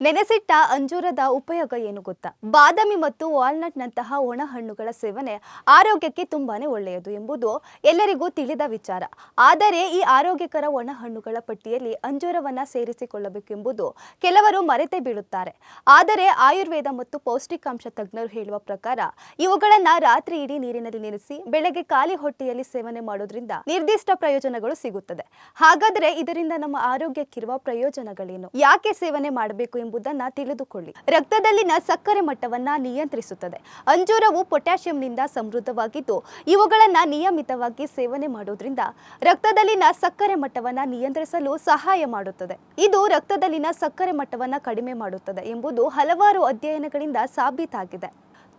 ನೆನೆಸಿಟ್ಟ ಅಂಜೂರದ ಉಪಯೋಗ ಏನು ಗೊತ್ತಾ? ಬಾದಾಮಿ ಮತ್ತು ವಾಲ್ನಟ್ ನಂತಹ ಒಣ ಹಣ್ಣುಗಳ ಸೇವನೆ ಆರೋಗ್ಯಕ್ಕೆ ತುಂಬಾನೇ ಒಳ್ಳೆಯದು ಎಂಬುದು ಎಲ್ಲರಿಗೂ ತಿಳಿದ ವಿಚಾರ. ಆದರೆ ಈ ಆರೋಗ್ಯಕರ ಒಣ ಹಣ್ಣುಗಳ ಪಟ್ಟಿಯಲ್ಲಿ ಅಂಜೂರವನ್ನ ಸೇರಿಸಿಕೊಳ್ಳಬೇಕೆಂಬುದು ಕೆಲವರು ಮರೆತೇ ಬೀಳುತ್ತಾರೆ. ಆದರೆ ಆಯುರ್ವೇದ ಮತ್ತು ಪೌಷ್ಟಿಕಾಂಶ ತಜ್ಞರು ಹೇಳುವ ಪ್ರಕಾರ ಇವುಗಳನ್ನ ರಾತ್ರಿ ಇಡೀ ನೀರಿನಲ್ಲಿ ನೆನೆಸಿ ಬೆಳಗ್ಗೆ ಖಾಲಿ ಹೊಟ್ಟೆಯಲ್ಲಿ ಸೇವನೆ ಮಾಡೋದ್ರಿಂದ ನಿರ್ದಿಷ್ಟ ಪ್ರಯೋಜನಗಳು ಸಿಗುತ್ತದೆ. ಹಾಗಾದರೆ ಇದರಿಂದ ನಮ್ಮ ಆರೋಗ್ಯಕ್ಕಿರುವ ಪ್ರಯೋಜನಗಳೇನು? ಯಾಕೆ ಸೇವನೆ ಮಾಡಬೇಕು ಎಂಬುದನ್ನು ತಿಳಿದುಕೊಳ್ಳಿ. ರಕ್ತದಲ್ಲಿನ ಸಕ್ಕರೆ ಮಟ್ಟವನ್ನ ನಿಯಂತ್ರಿಸುತ್ತದೆ. ಅಂಜೂರವು ಪೊಟ್ಯಾಷಿಯಂನಿಂದ ಸಮೃದ್ಧವಾಗಿದ್ದು ಇವುಗಳನ್ನು ನಿಯಮಿತವಾಗಿ ಸೇವನೆ ಮಾಡೋದ್ರಿಂದ ರಕ್ತದಲ್ಲಿನ ಸಕ್ಕರೆ ಮಟ್ಟವನ್ನ ನಿಯಂತ್ರಿಸಲು ಸಹಾಯ ಮಾಡುತ್ತದೆ. ಇದು ರಕ್ತದಲ್ಲಿನ ಸಕ್ಕರೆ ಮಟ್ಟವನ್ನ ಕಡಿಮೆ ಮಾಡುತ್ತದೆ ಎಂಬುದು ಹಲವಾರು ಅಧ್ಯಯನಗಳಿಂದ ಸಾಬೀತಾಗಿದೆ.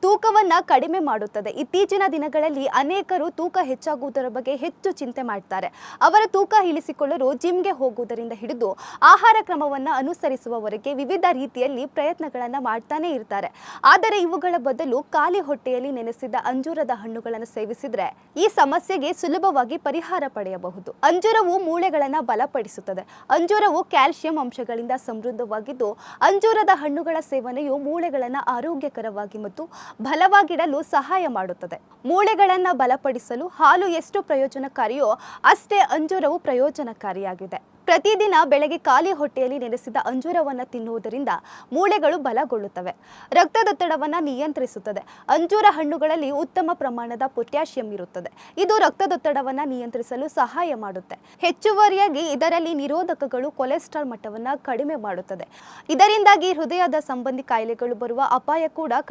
ತೂಕವನ್ನ ಕಡಿಮೆ ಮಾಡುತ್ತದೆ. ಇತ್ತೀಚಿನ ದಿನಗಳಲ್ಲಿ ಅನೇಕರು ತೂಕ ಹೆಚ್ಚಾಗುವುದರ ಬಗ್ಗೆ ಹೆಚ್ಚು ಚಿಂತೆ ಮಾಡ್ತಾರೆ. ಅವರ ತೂಕ ಇಳಿಸಿಕೊಳ್ಳಲು ಜಿಮ್ಗೆ ಹೋಗುವುದರಿಂದ ಹಿಡಿದು ಆಹಾರ ಕ್ರಮವನ್ನು ಅನುಸರಿಸುವವರೆಗೆ ವಿವಿಧ ರೀತಿಯಲ್ಲಿ ಪ್ರಯತ್ನಗಳನ್ನು ಮಾಡ್ತಾನೆ ಇರ್ತಾರೆ. ಆದರೆ ಇವುಗಳ ಬದಲು ಖಾಲಿ ಹೊಟ್ಟೆಯಲ್ಲಿ ನೆನೆಸಿದ ಅಂಜೂರದ ಹಣ್ಣುಗಳನ್ನು ಸೇವಿಸಿದ್ರೆ ಈ ಸಮಸ್ಯೆಗೆ ಸುಲಭವಾಗಿ ಪರಿಹಾರ ಪಡೆಯಬಹುದು. ಅಂಜೂರವು ಮೂಳೆಗಳನ್ನು ಬಲಪಡಿಸುತ್ತದೆ. ಅಂಜೂರವು ಕ್ಯಾಲ್ಸಿಯಂ ಅಂಶಗಳಿಂದ ಸಮೃದ್ಧವಾಗಿದ್ದು ಅಂಜೂರದ ಹಣ್ಣುಗಳ ಸೇವನೆಯು ಮೂಳೆಗಳನ್ನು ಆರೋಗ್ಯಕರವಾಗಿ ಮತ್ತು ಬಲವಾಗಿಡಲು ಸಹಾಯ ಮಾಡುತ್ತದೆ. ಮೂಳೆಗಳನ್ನು ಬಲಪಡಿಸಲು ಹಾಲು ಎಷ್ಟು ಪ್ರಯೋಜನಕಾರಿಯೋ ಅಷ್ಟೇ ಅಂಜೂರವು ಪ್ರಯೋಜನಕಾರಿಯಾಗಿದೆ. ಪ್ರತಿದಿನ ಬೆಳಗ್ಗೆ ಖಾಲಿ ಹೊಟ್ಟೆಯಲ್ಲಿ ನೆನೆಸಿದ ಅಂಜೂರವನ್ನು ತಿನ್ನುವುದರಿಂದ ಮೂಳೆಗಳು ಬಲಗೊಳ್ಳುತ್ತವೆ. ರಕ್ತದೊತ್ತಡವನ್ನು ನಿಯಂತ್ರಿಸುತ್ತದೆ. ಅಂಜೂರ ಹಣ್ಣುಗಳಲ್ಲಿ ಉತ್ತಮ ಪ್ರಮಾಣದ ಪೊಟ್ಯಾಷಿಯಂ ಇರುತ್ತದೆ. ಇದು ರಕ್ತದೊತ್ತಡವನ್ನು ನಿಯಂತ್ರಿಸಲು ಸಹಾಯ ಮಾಡುತ್ತೆ. ಹೆಚ್ಚುವರಿಯಾಗಿ ಇದರಲ್ಲಿ ನಿರೋಧಕಗಳು ಕೊಲೆಸ್ಟ್ರಾಲ್ ಮಟ್ಟವನ್ನು ಕಡಿಮೆ ಮಾಡುತ್ತದೆ. ಇದರಿಂದಾಗಿ ಹೃದಯದ ಸಂಬಂಧಿ ಕಾಯಿಲೆಗಳು ಬರುವ ಅಪಾಯ ಕೂಡ